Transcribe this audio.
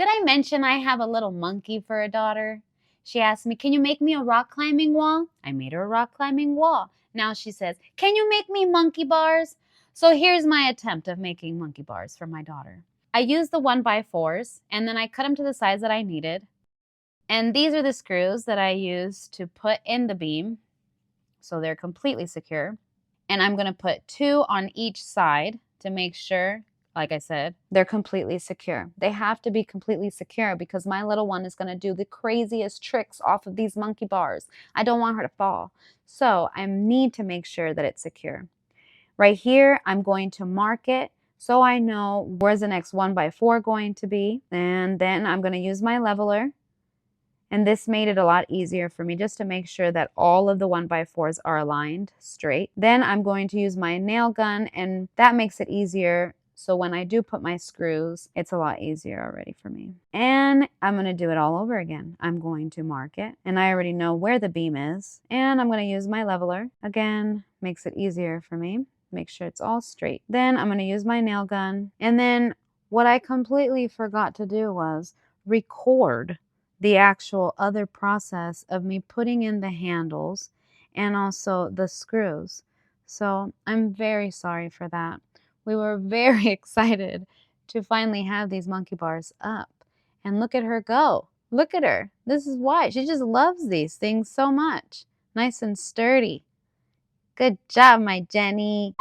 Did I mention I have a little monkey for a daughter? She asked me, can you make me a rock climbing wall? I made her a rock climbing wall. Now she says, can you make me monkey bars? So here's my attempt of making monkey bars for my daughter. I used the 1x4s and then I cut them to the size that I needed. And these are the screws that I used to put in the beam. So they're completely secure. And I'm going to put 2 on each side to make sure, like I said, they're completely secure. They have to be completely secure because my little one is going to do the craziest tricks off of these monkey bars. I don't want her to fall. So I need to make sure that it's secure. Right here, I'm going to mark it so I know where's the next 1x4 going to be. And then I'm going to use my leveler. And this made it a lot easier for me just to make sure that all of the 1x4s are aligned straight. Then I'm going to use my nail gun, and that makes it easier. So when I do put my screws, it's a lot easier already for me. And I'm going to do it all over again. I'm going to mark it, and I already know where the beam is. And I'm going to use my leveler. Again, makes it easier for me. Make sure it's all straight. Then I'm going to use my nail gun. And then what I completely forgot to do was record the actual other process of me putting in the handles and also the screws. So I'm very sorry for that. We were very excited to finally have these monkey bars up. And look at her go. Look at her. This is why. She just loves these things so much. Nice and sturdy. Good job, my Jenny.